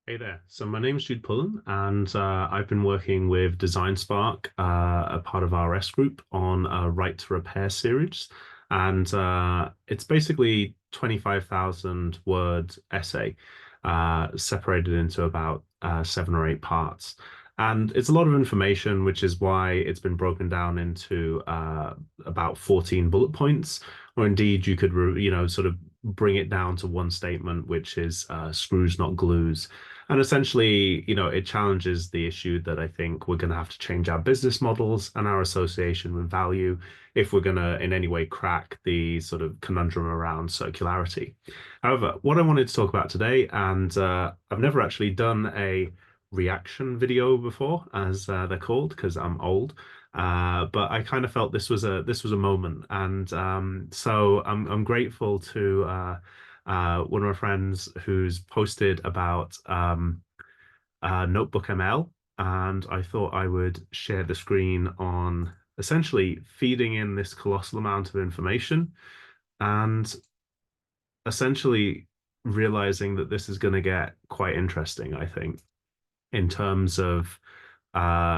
Hey there. So my name's Jude Pullen, and I've been working with DesignSpark, a part of our RS group, on a Right to Repair series. And it's basically 25,000 word essay separated into about 7 or 8 parts. And it's a lot of information, which is why it's been broken down into about 14 bullet points, or indeed you could, sort of bring it down to one statement, which is screws, not glues. And essentially, it challenges the issue that I think we're going to have to change our business models and our association with value if we're going to in any way crack the sort of conundrum around circularity. However, what I wanted to talk about today, and I've never actually done a reaction video before, as they're called, because I'm old. But I kind of felt this was a moment, and so I'm grateful to one of my friends who's posted about NotebookML, and I thought I would share the screen on essentially feeding in this colossal amount of information and essentially realizing that this is going to get quite interesting, I think, in terms of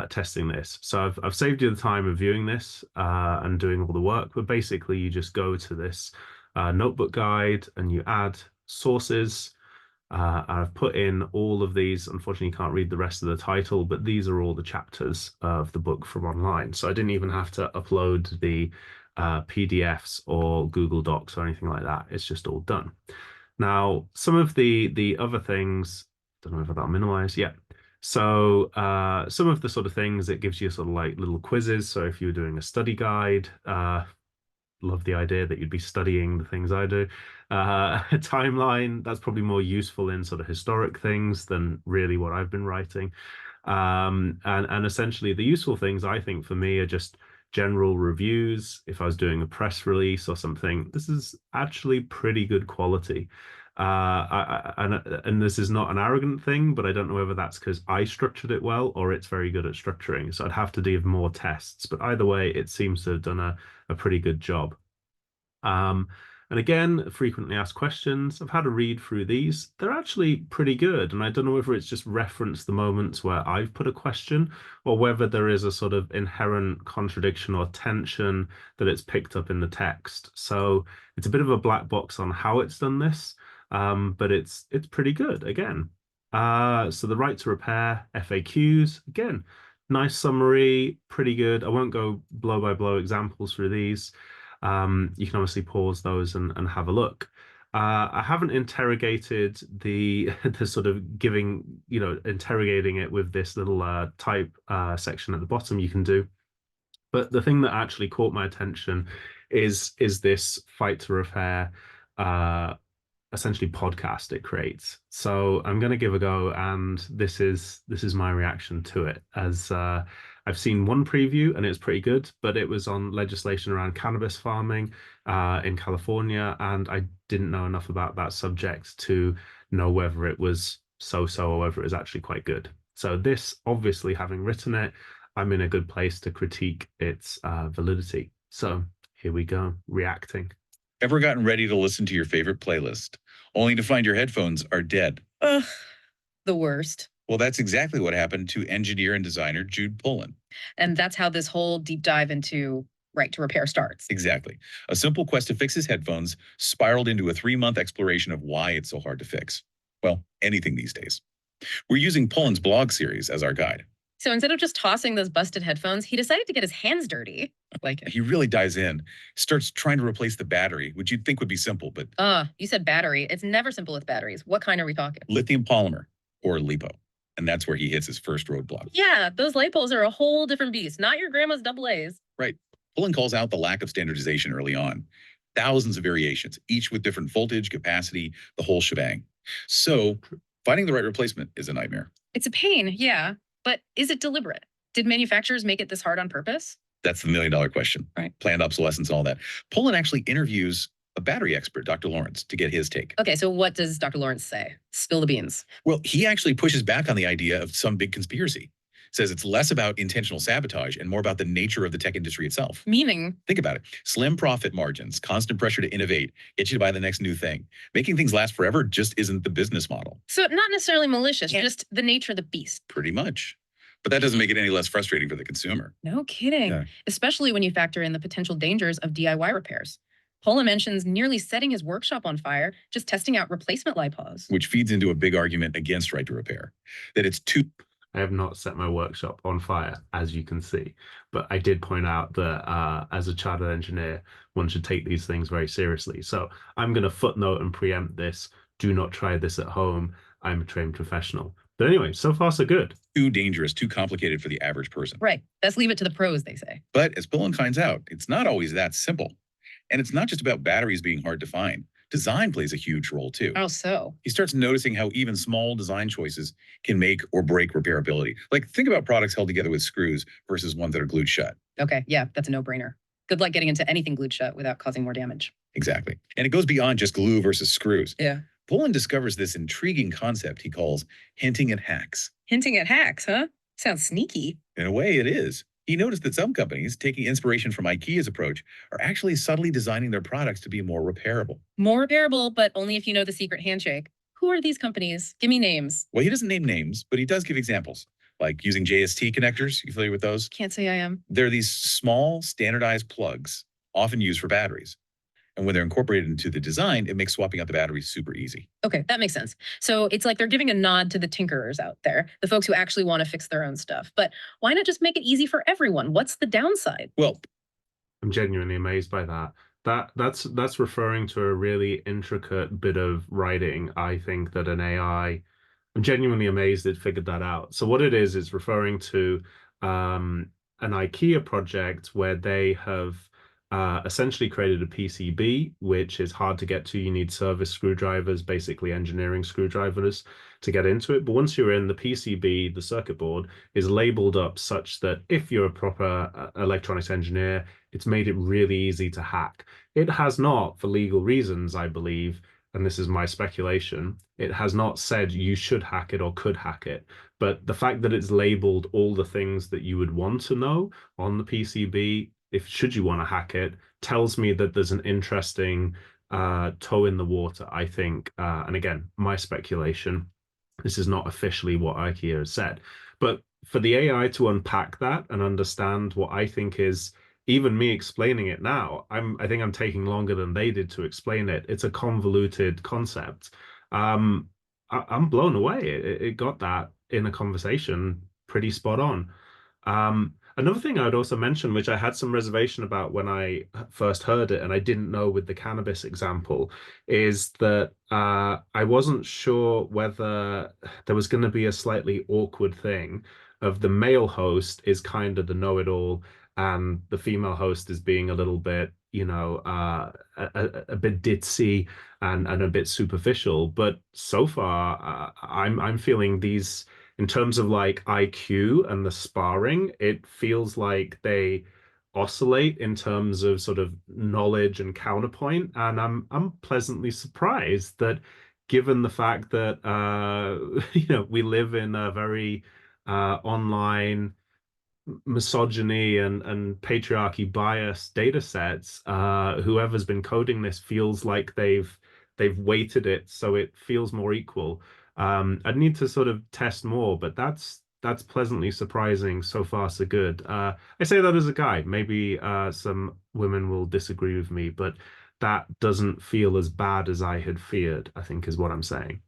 testing this. So I've saved you the time of viewing this and doing all the work, but basically you just go to this notebook guide and you add sources. I've put in all of these. Unfortunately, you can't read the rest of the title, but these are all the chapters of the book from online. So I didn't even have to upload the PDFs or Google Docs or anything like that. It's just all done. Now, some of the other things, don't know if that'll minimize. Yeah. So some of the sort of things it gives you sort of like little quizzes. So if you're doing a study guide, love the idea that you'd be studying the things I do. A timeline, that's probably more useful in sort of historic things than really what I've been writing. And essentially the useful things I think for me are just general reviews. If I was doing a press release or something, this is actually pretty good quality. And this is not an arrogant thing, but I don't know whether that's because I structured it well or it's very good at structuring. So I'd have to do more tests. But either way, it seems to have done a pretty good job. And again, frequently asked questions. I've had a read through these. They're actually pretty good. And I don't know whether it's just referenced the moments where I've put a question or whether there is a sort of inherent contradiction or tension that it's picked up in the text. So it's a bit of a black box on how it's done this, but it's pretty good again. So the right to repair FAQs, again, nice summary, pretty good. I won't go blow by blow examples through these. You can obviously pause those and have a look. I haven't interrogated the the sort of interrogating it with this little type section at the bottom you can do. But the thing that actually caught my attention is this fight to repair essentially podcast it creates. So I'm going to give a go, and this is my reaction to it. As I've seen one preview and it's pretty good, but it was on legislation around cannabis farming in California, and I didn't know enough about that subject to know whether it was so-so or whether it was actually quite good. So this, obviously, having written it, I'm in a good place to critique its validity. So here we go, reacting. Ever gotten ready to listen to your favorite playlist, only to find your headphones are dead? Ugh, the worst. Well, that's exactly what happened to engineer and designer Jude Pullen. And that's how this whole deep dive into right to repair starts. Exactly. A simple quest to fix his headphones spiraled into a 3-month exploration of why it's so hard to fix. Well, anything these days. We're using Pullen's blog series as our guide. So instead of just tossing those busted headphones, he decided to get his hands dirty. Like He really dives in, starts trying to replace the battery, which you'd think would be simple, but... You said battery. It's never simple with batteries. What kind are we talking? Lithium polymer, or LiPo. And that's where he hits his first roadblock. Yeah, those LiPos are a whole different beast. Not your grandma's double A's. Right. Pullen calls out the lack of standardization early on. Thousands of variations, each with different voltage, capacity, the whole shebang. So finding the right replacement is a nightmare. It's a pain, yeah. But is it deliberate? Did manufacturers make it this hard on purpose? That's the million-dollar question. Right. Planned obsolescence and all that. Pullen actually interviews a battery expert, Dr. Lawrence, to get his take. Okay, so what does Dr. Lawrence say? Spill the beans. Well, he actually pushes back on the idea of some big conspiracy. says it's less about intentional sabotage and more about the nature of the tech industry itself. Meaning, Think about it. Slim profit margins, constant pressure to innovate, get you to buy the next new thing. Making things last forever just isn't the business model. so not necessarily malicious, just the nature of the beast. Pretty much. But that doesn't make it any less frustrating for the consumer. No kidding. Yeah. Especially when you factor in the potential dangers of DIY repairs. Pullen mentions nearly setting his workshop on fire, just testing out replacement LiPos. Which feeds into a big argument against right to repair. That it's too I have not set my workshop on fire, as you can see, but I did point out that as a chartered engineer, one should take these things very seriously. So I'm going to footnote and preempt this. Do not try this at home. I'm a trained professional. But anyway, so far so good. too dangerous, too complicated for the average person. Right. Best leave it to the pros, they say. But as Pullen finds out, it's not always that simple. And it's not just about batteries being hard to find. Design plays a huge role too. Oh, so. He starts noticing how even small design choices can make or break repairability. Like think about products held together with screws versus ones that are glued shut. Okay. Yeah, that's a no-brainer. Good luck getting into anything glued shut without causing more damage. Exactly. And it goes beyond just glue versus screws. Yeah. Pullen discovers this intriguing concept he calls hinting at hacks. Hinting at hacks, huh? Sounds sneaky. In a way, it is. He noticed that some companies, taking inspiration from IKEA's approach, are actually subtly designing their products to be more repairable. More repairable, but only if you know the secret handshake. Who are these companies? Give me names. Well, he doesn't name names, but he does give examples, like using JST connectors. You familiar with those? Can't say I am. They're these small, standardized plugs, often used for batteries. And when they're incorporated into the design, it makes swapping out the batteries super easy. Okay, that makes sense. So it's like they're giving a nod to the tinkerers out there, the folks who actually want to fix their own stuff. But why not just make it easy for everyone? What's the downside? Well, I'm genuinely amazed by that. That's referring to a really intricate bit of writing. I think that an AI, I'm genuinely amazed it figured that out. So what it is referring to an IKEA project where they have essentially created a PCB, which is hard to get to. You need service screwdrivers, basically engineering screwdrivers to get into it. But once you're in, the PCB, the circuit board, is labeled up such that if you're a proper electronics engineer, it's made it really easy to hack. It has not, for legal reasons, I believe, and this is my speculation, it has not said you should hack it or could hack it. But the fact that it's labeled all the things that you would want to know on the PCB, if should you want to hack it, tells me that there's an interesting toe in the water, I think. And again, my speculation, this is not officially what IKEA has said. But for the AI to unpack that and understand what I think is, even me explaining it now, I think I'm taking longer than they did to explain it. It's a convoluted concept. I'm blown away. It got that in a conversation pretty spot on. Another thing I would also mention, which I had some reservation about when I first heard it, and I didn't know with the cannabis example, is that I wasn't sure whether there was going to be a slightly awkward thing of the male host is kind of the know-it-all, and the female host is being a little bit, you know, a bit ditzy and a bit superficial. But so far, I'm feeling these. In terms of like IQ and the sparring, it feels like they oscillate in terms of sort of knowledge and counterpoint. And I'm pleasantly surprised that, given the fact that you know, we live in a very online misogyny and patriarchy bias data sets, whoever's been coding this feels like they've weighted it so it feels more equal. I'd need to sort of test more, but that's pleasantly surprising. So far, so good. I say that as a guy. Maybe some women will disagree with me, but that doesn't feel as bad as I had feared, I think is what I'm saying.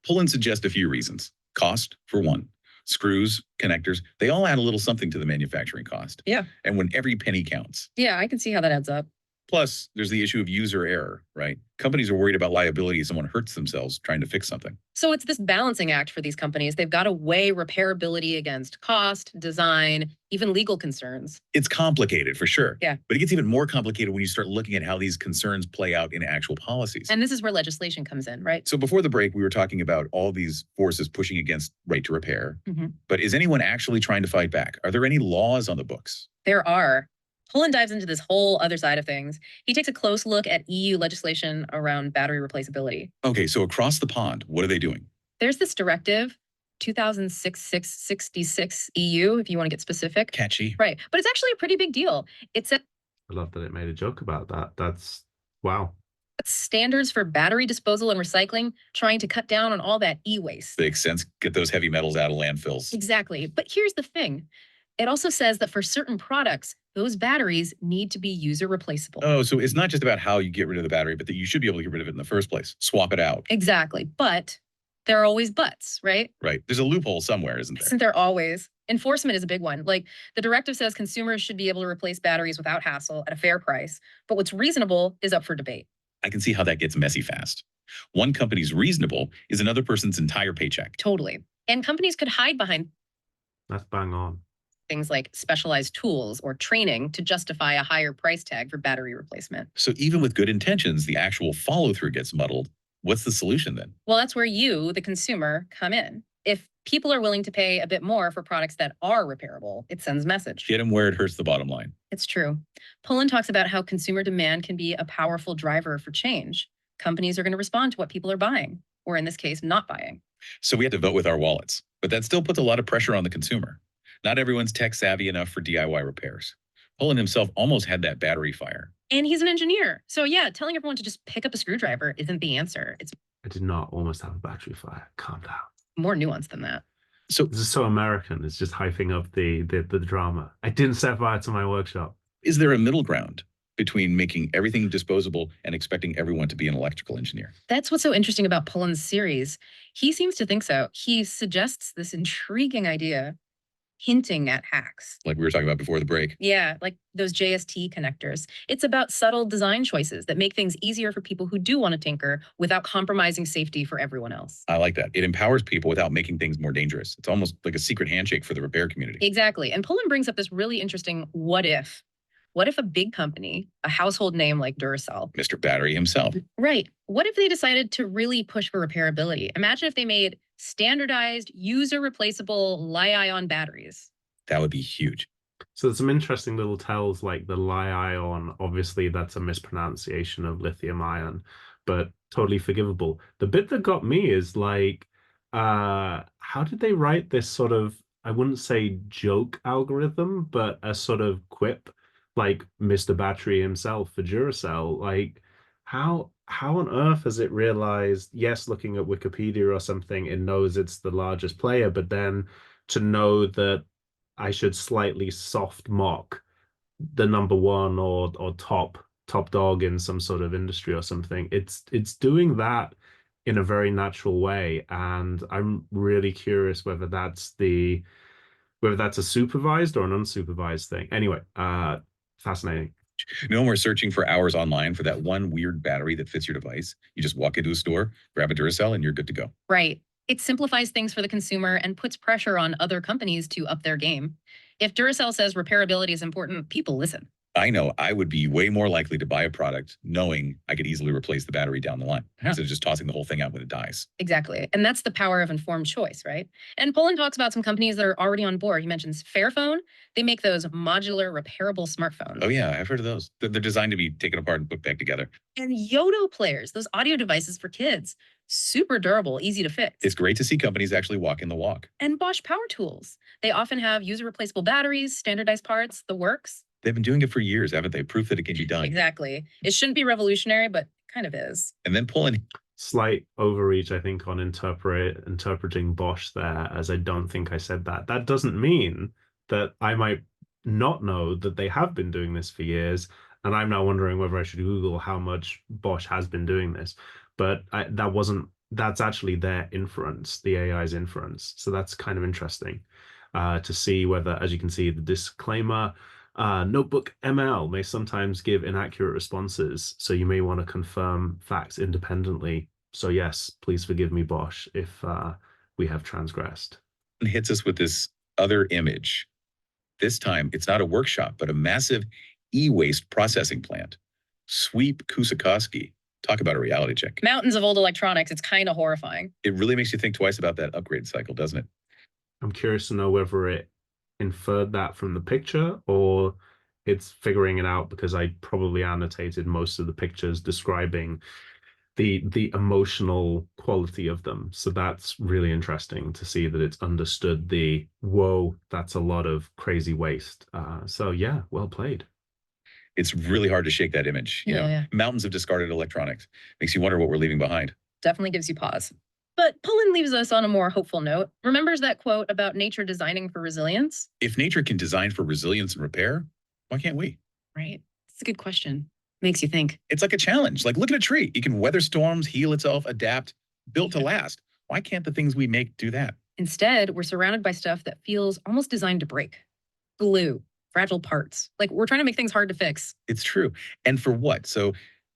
Pullen suggests a few reasons. Cost, for one. Screws, connectors, they all add a little something to the manufacturing cost. Yeah. And when every penny counts. Yeah, I can see how that adds up. Plus, there's the issue of user error, right? Companies are worried about liability if someone hurts themselves trying to fix something. So it's this balancing act for these companies. They've got to weigh repairability against cost, design, even legal concerns. It's complicated for sure. Yeah. But it gets even more complicated when you start looking at how these concerns play out in actual policies. And this is where legislation comes in, right? So before the break, we were talking about all these forces pushing against right to repair. But is anyone actually trying to fight back? Are there any laws on the books? There are. Pullen dives into this whole other side of things. He takes a close look at EU legislation around battery replaceability. Okay, so across the pond, what are they doing? There's this directive, 2006-666 EU, if you want to get specific. Catchy. Right. But it's actually a pretty big deal. It sets I love that it made a joke about that. That's wow. standards for battery disposal and recycling, trying to cut down on all that e-waste. Makes sense. Get those heavy metals out of landfills. Exactly. But here's the thing. It also says that for certain products, those batteries need to be user replaceable. Oh, so it's not just about how you get rid of the battery, but that you should be able to get rid of it in the first place. Swap it out. Exactly. But there are always buts, right? Right. There's a loophole somewhere, isn't there? Isn't there always? Enforcement is a big one. Like the directive says consumers should be able to replace batteries without hassle at a fair price. But what's reasonable is up for debate. I can see how that gets messy fast. One company's reasonable is another person's entire paycheck. Totally. And companies could hide behind That's bang on. things like specialized tools or training to justify a higher price tag for battery replacement. So even with good intentions, the actual follow through gets muddled. What's the solution then? Well, that's where you, the consumer, come in. If people are willing to pay a bit more for products that are repairable, it sends a message. Get them where it hurts the bottom line. It's true. Pullen talks about how consumer demand can be a powerful driver for change. Companies are going to respond to what people are buying, or in this case, not buying. So we have to vote with our wallets, but that still puts a lot of pressure on the consumer. Not everyone's tech savvy enough for DIY repairs. Pullen himself almost had that battery fire. And he's an engineer. So yeah, telling everyone to just pick up a screwdriver isn't the answer. It's I did not almost have a battery fire. Calm down. more nuanced than that. So This is so American. It's just hyping up the drama. I didn't set fire to my workshop. is there a middle ground between making everything disposable and expecting everyone to be an electrical engineer? That's what's so interesting about Pullen's series. He seems to think so. He suggests this intriguing idea, hinting at hacks. Like we were talking about before the break. Yeah, like those JST connectors. It's about subtle design choices that make things easier for people who do want to tinker without compromising safety for everyone else. I like that. It empowers people without making things more dangerous. It's almost like a secret handshake for the repair community. Exactly. And Pullen brings up this really interesting what if. What if a big company, a household name like Duracell, Mr. Battery himself. right? What if they decided to really push for repairability? Imagine if they made standardized, user replaceable Li-ion batteries. That would be huge. So there's some interesting little tells like the Li-ion. Obviously, that's a mispronunciation of lithium ion, but totally forgivable. The bit that got me is like, how did they write this sort of, I wouldn't say joke algorithm, but a sort of quip, like Mr. Battery himself for Duracell? Like, how on earth has it realized, yes, looking at Wikipedia or something, it knows it's the largest player, but then to know that I should slightly soft mock the number one or top dog in some sort of industry or something. It's doing that in a very natural way, and I'm really curious whether that's a supervised or an unsupervised thing. Anyway, fascinating. No more searching for hours online for that one weird battery that fits your device. You just walk into a store, grab a Duracell, and you're good to go. Right. It simplifies things for the consumer and puts pressure on other companies to up their game. If Duracell says repairability is important, people listen. I know I would be way more likely to buy a product knowing I could easily replace the battery down the line instead of just tossing the whole thing out when it dies. Exactly. And that's the power of informed choice, right? And Pullen talks about some companies that are already on board. He mentions Fairphone. They make those modular repairable smartphones. Oh, yeah, I've heard of those. They're designed to be taken apart and put back together. And Yodo players, those audio devices for kids. Super durable, easy to fix. It's great to see companies actually walking the walk. And Bosch power tools. They often have user replaceable batteries, standardized parts, the works. They've been doing it for years, haven't they? Proof that it can be done. Exactly. It shouldn't be revolutionary, but kind of is. And then Pullen. Slight overreach, I think, on interpreting Bosch there, as I don't think I said that. That doesn't mean that I might not know that they have been doing this for years, and I'm now wondering whether I should Google how much Bosch has been doing this. But that's actually their inference, the AI's inference. So that's kind of interesting to see whether, as you can see, the disclaimer, NotebookML may sometimes give inaccurate responses. So you may want to confirm facts independently. So yes, please forgive me, Bosch, if we have transgressed. And hits us with this other image. This time, it's not a workshop, but a massive e-waste processing plant. Sweep Kusakowski. Talk about a reality check. Mountains of old electronics. It's kind of horrifying. It really makes you think twice about that upgrade cycle, doesn't it? I'm curious to know whether it inferred that from the picture or it's figuring it out, because I probably annotated most of the pictures describing the emotional quality of them. So that's really interesting to see that it's understood the, whoa, that's a lot of crazy waste. So yeah, well played. It's really hard to shake that image. You know, mountains of discarded electronics. Makes you wonder what we're leaving behind. Definitely gives you pause. But Pullen leaves us on a more hopeful note. Remembers that quote about nature designing for resilience? If nature can design for resilience and repair, why can't we? Right. It's a good question. Makes you think. It's like a challenge. Like, look at a tree. It can weather storms, heal itself, adapt, built to last. Why can't the things we make do that? Instead, we're surrounded by stuff that feels almost designed to break. Glue, fragile parts. Like, we're trying to make things hard to fix. It's true. And for what? So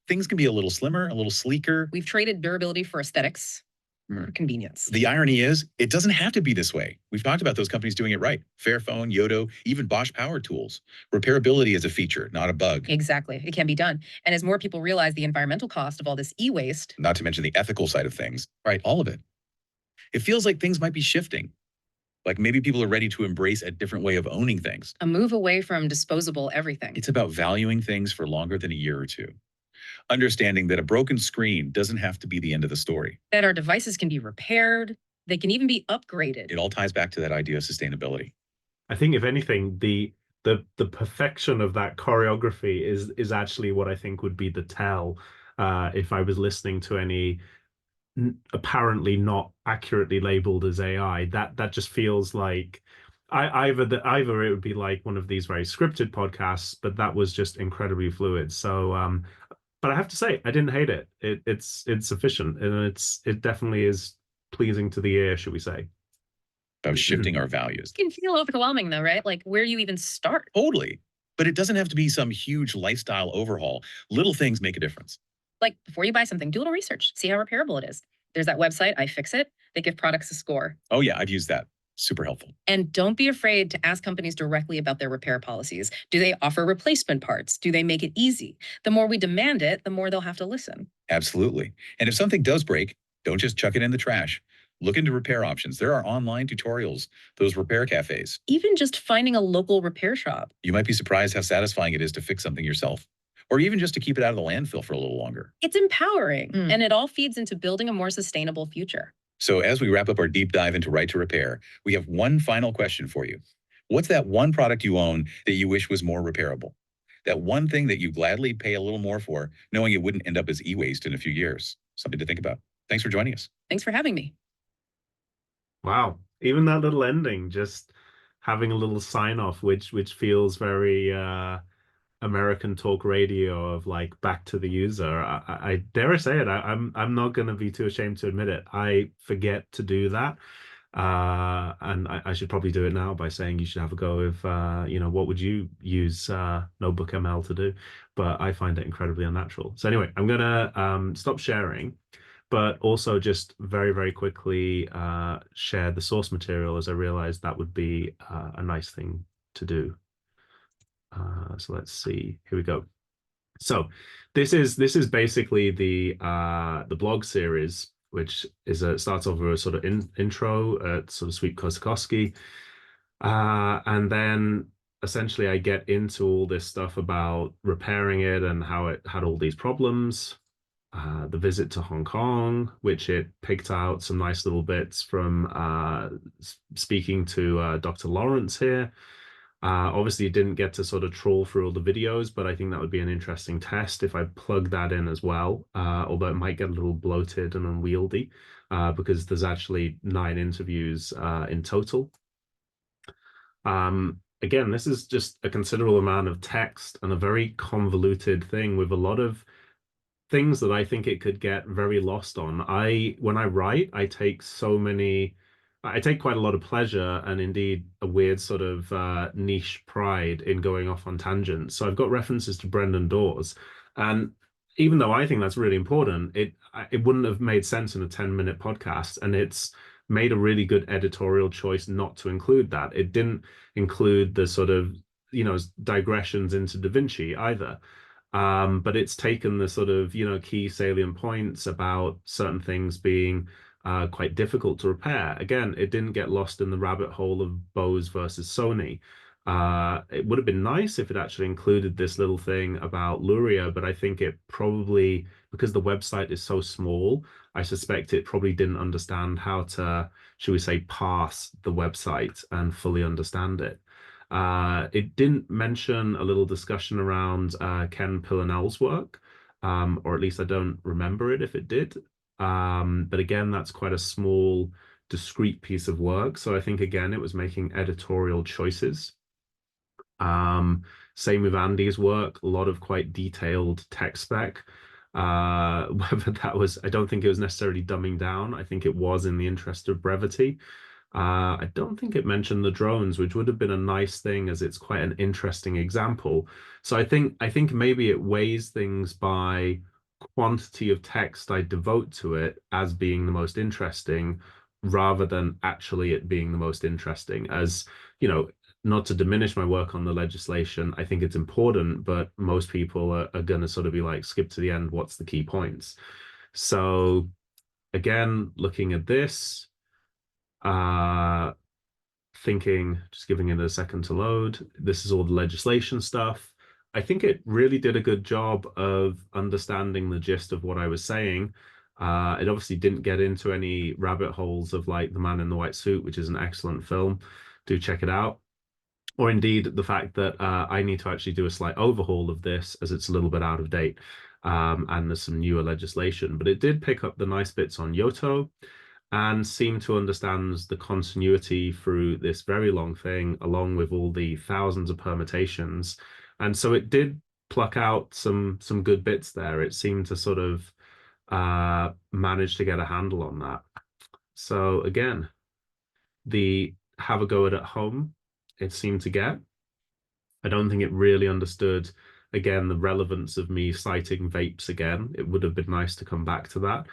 things can be a little slimmer, a little sleeker. We've traded durability for aesthetics, for convenience. The irony is, it doesn't have to be this way. We've talked about those companies doing it right. Fairphone, Yodo, even Bosch Power Tools. Repairability is a feature, not a bug. Exactly. It can be done. And as more people realize the environmental cost of all this e-waste, not to mention the ethical side of things, right? All of it. It feels like things might be shifting. Like maybe people are ready to embrace a different way of owning things. A move away from disposable everything. It's about valuing things for longer than a year or two. Understanding that a broken screen doesn't have to be the end of the story. That our devices can be repaired. They can even be upgraded. It all ties back to that idea of sustainability. I think if anything, the perfection of that choreography is actually what I think would be the tell if I was listening to any apparently not accurately labeled as AI. That just feels like either it would be like one of these very scripted podcasts, but that was just incredibly fluid. So but I have to say, I didn't hate it. It's sufficient, and it definitely is pleasing to the ear, should we say? About shifting our values. It can feel overwhelming, though, right? Like, where do you even start? Totally. But it doesn't have to be some huge lifestyle overhaul. Little things make a difference. Like, before you buy something, do a little research. See how repairable it is. There's that website, iFixit. They give products a score. Oh, yeah, I've used that. Super helpful. And don't be afraid to ask companies directly about their repair policies. Do they offer replacement parts? Do they make it easy? The more we demand it, the more they'll have to listen. Absolutely. And if something does break, don't just chuck it in the trash. Look into repair options. There are online tutorials, those repair cafes. Even just finding a local repair shop. You might be surprised how satisfying it is to fix something yourself, or even just to keep it out of the landfill for a little longer. It's empowering, and it all feeds into building a more sustainable future. So as we wrap up our deep dive into Right to Repair, we have one final question for you. What's that one product you own that you wish was more repairable? That one thing that you gladly pay a little more for, knowing it wouldn't end up as e-waste in a few years? Something to think about. Thanks for joining us. Thanks for having me. Wow. Even that little ending, just having a little sign off, which feels very American talk radio of like back to the user. I dare I say it, I'm not going to be too ashamed to admit it. I forget to do that. And I should probably do it now by saying you should have a go of, what would you use NotebookML to do? But I find it incredibly unnatural. So anyway, I'm going to stop sharing, but also just very, very quickly share the source material, as I realized that would be a nice thing to do. So let's see. Here we go. So this is basically the blog series, which is starts off with a sort of intro at sort of Sweet Kosakowski, and then essentially I get into all this stuff about repairing it and how it had all these problems. The visit to Hong Kong, which it picked out some nice little bits from speaking to Dr. Lawrence here. Obviously, you didn't get to sort of trawl through all the videos, but I think that would be an interesting test if I plug that in as well, although it might get a little bloated and unwieldy because there's actually 9 interviews in total. Again, this is just a considerable amount of text and a very convoluted thing with a lot of things that I think it could get very lost on. When I write, I take quite a lot of pleasure and indeed a weird sort of niche pride in going off on tangents. So I've got references to Brendan Dawes, and even though I think that's really important, it wouldn't have made sense in a 10-minute podcast, and it's made a really good editorial choice not to include that. It didn't include the sort of digressions into Da Vinci either. But it's taken the sort of key salient points about certain things being quite difficult to repair. Again, it didn't get lost in the rabbit hole of Bose versus Sony. It would have been nice if it actually included this little thing about Looria, but I think it probably, because the website is so small, I suspect it probably didn't understand how to, should we say, parse the website and fully understand it. It didn't mention a little discussion around Ken Pillonel's work, or at least I don't remember it if it did. But again, that's quite a small, discrete piece of work. So I think, again, it was making editorial choices. Same with Andy's work, a lot of quite detailed tech spec. Whether that was, I don't think it was necessarily dumbing down. I think it was in the interest of brevity. I don't think it mentioned the drones, which would have been a nice thing as it's quite an interesting example. So I think maybe it weighs things by quantity of text I devote to it as being the most interesting rather than actually it being the most interesting. As you know, not to diminish my work on the legislation, I think it's important, but most people are going to sort of be like, skip to the end, what's the key points? So again, looking at this, uh, thinking, just giving it a second to load. This is all the legislation stuff. I think it really did a good job of understanding the gist of what I was saying. It obviously didn't get into any rabbit holes of like The Man in the White Suit, which is an excellent film. Do check it out. Or indeed the fact that I need to actually do a slight overhaul of this as it's a little bit out of date. And there's some newer legislation, but it did pick up the nice bits on Yoto and seem to understand the continuity through this very long thing, along with all the thousands of permutations. And so it did pluck out some good bits there. It seemed to sort of manage to get a handle on that. So again, the have a go at home, it seemed to get. I don't think it really understood, again, the relevance of me citing vapes again. It would have been nice to come back to that.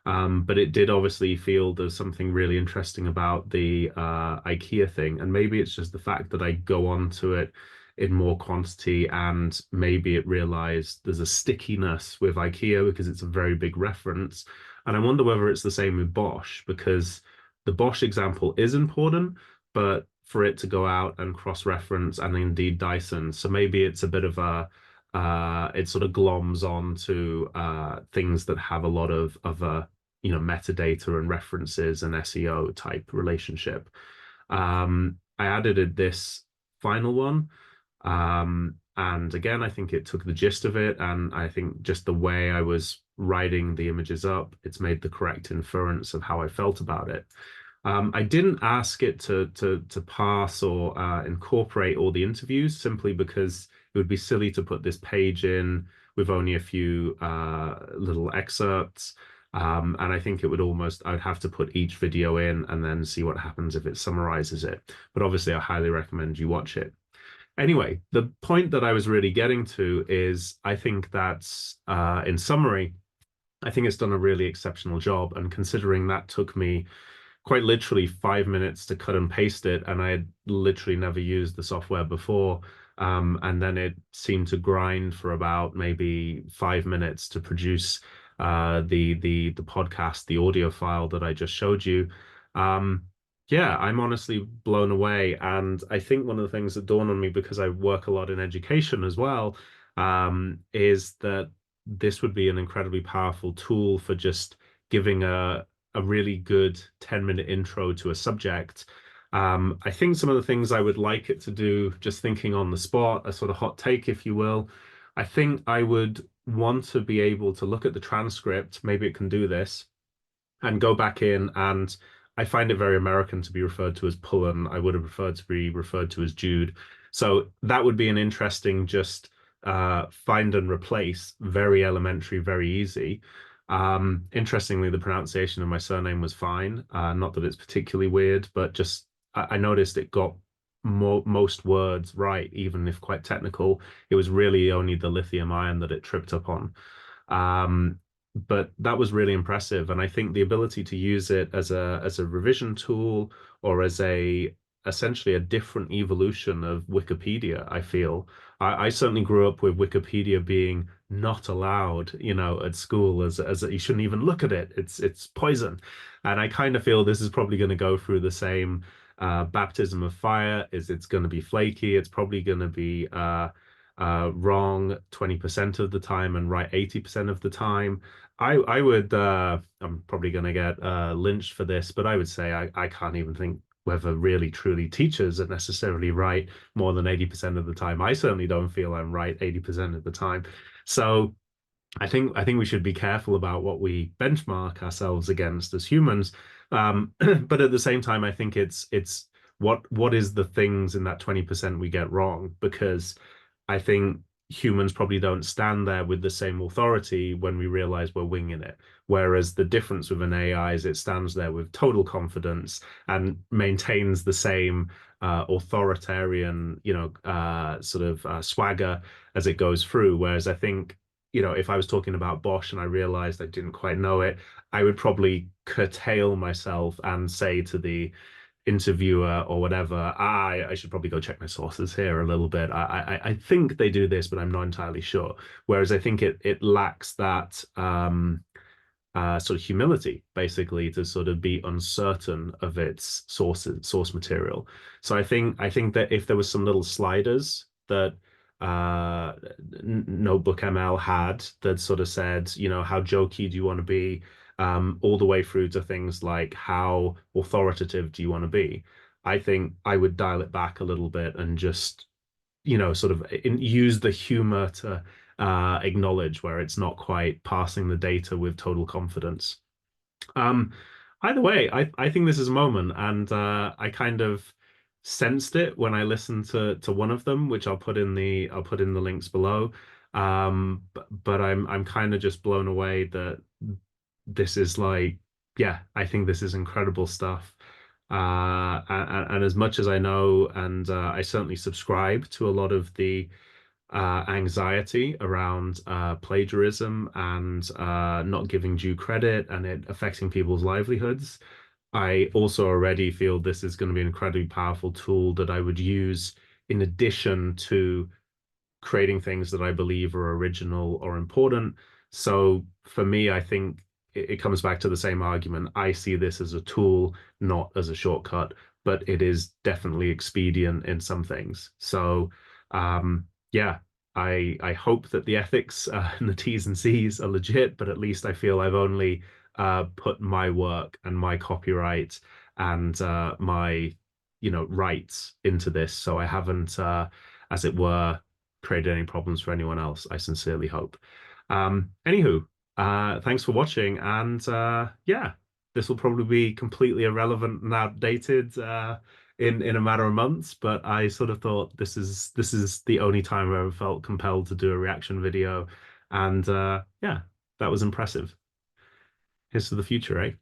But it did obviously feel there's something really interesting about the IKEA thing. And maybe it's just the fact that I go on to it in more quantity and maybe it realized there's a stickiness with IKEA because it's a very big reference. And I wonder whether it's the same with Bosch because the Bosch example is important, but for it to go out and cross-reference and indeed Dyson. So maybe it's a bit of a it sort of gloms on to things that have a lot of metadata and references and SEO type relationship. I added this final one. And again, I think it took the gist of it. And I think just the way I was writing the images up, it's made the correct inference of how I felt about it. I didn't ask it to pass or incorporate all the interviews simply because it would be silly to put this page in with only a few little excerpts. And I think it would almost, I'd have to put each video in and then see what happens if it summarizes it. But obviously, I highly recommend you watch it. Anyway, the point that I was really getting to is I think that's, in summary, I think it's done a really exceptional job. And considering that took me quite literally 5 minutes to cut and paste it, and I had literally never used the software before. And then it seemed to grind for about maybe 5 minutes to produce the podcast, the audio file that I just showed you. Yeah, I'm honestly blown away. And I think one of the things that dawned on me, because I work a lot in education as well, is that this would be an incredibly powerful tool for just giving a really good 10-minute intro to a subject. I think some of the things I would like it to do, just thinking on the spot, a sort of hot take, if you will, I think I would want to be able to look at the transcript, maybe it can do this, and go back in. And I find it very American to be referred to as Pullen. I would have preferred to be referred to as Jude. So that would be an interesting just find and replace, very elementary, very easy. Interestingly, the pronunciation of my surname was fine. Not that it's particularly weird, but just I noticed it got most words right, even if quite technical. It was really only the lithium ion that it tripped up on. But that was really impressive. And I think the ability to use it as a revision tool or as essentially a different evolution of Wikipedia, I feel. I certainly grew up with Wikipedia being not allowed, at school as you shouldn't even look at it. It's poison. And I kind of feel this is probably going to go through the same baptism of fire is it's going to be flaky. It's probably going to be wrong 20% of the time and right 80% of the time. I would I'm probably going to get lynched for this, but I would say I can't even think whether really truly teachers are necessarily right more than 80% of the time. I certainly don't feel I'm right 80% of the time. So I think we should be careful about what we benchmark ourselves against as humans. But at the same time, I think it's what is the things in that 20% we get wrong? Because I think humans probably don't stand there with the same authority when we realize we're winging it. Whereas the difference with an AI is it stands there with total confidence and maintains the same authoritarian, sort of swagger as it goes through. Whereas I think, if I was talking about Bosch and I realized I didn't quite know it, I would probably curtail myself and say to the interviewer or whatever, I should probably go check my sources here a little bit. I think they do this, but I'm not entirely sure. Whereas I think it lacks that sort of humility, basically, to sort of be uncertain of its source material. So I think that if there was some little sliders that NotebookML had that sort of said, how jokey do you want to be, all the way through to things like how authoritative do you want to be? I think I would dial it back a little bit and just, sort of use the humor to acknowledge where it's not quite passing the data with total confidence. Um, Either way, I think this is a moment, and I kind of sensed it when I listened to one of them, which I'll put in the links below. But I'm kind of just blown away that this is like, yeah, I think this is incredible stuff. And as much as I know, and I certainly subscribe to a lot of the anxiety around plagiarism and not giving due credit and it affecting people's livelihoods. I also already feel this is going to be an incredibly powerful tool that I would use in addition to creating things that I believe are original or important. So for me, I think it comes back to the same argument. I see this as a tool, not as a shortcut, but it is definitely expedient in some things. So yeah, I hope that the ethics and the T's and C's are legit, but at least I feel I've only put my work and my copyright and my rights into this. So I haven't, as it were, created any problems for anyone else. I sincerely hope. Anywho, thanks for watching, and yeah, this will probably be completely irrelevant and outdated in a matter of months. But I sort of thought this is the only time I ever felt compelled to do a reaction video, and yeah, that was impressive. Here's to the future, eh?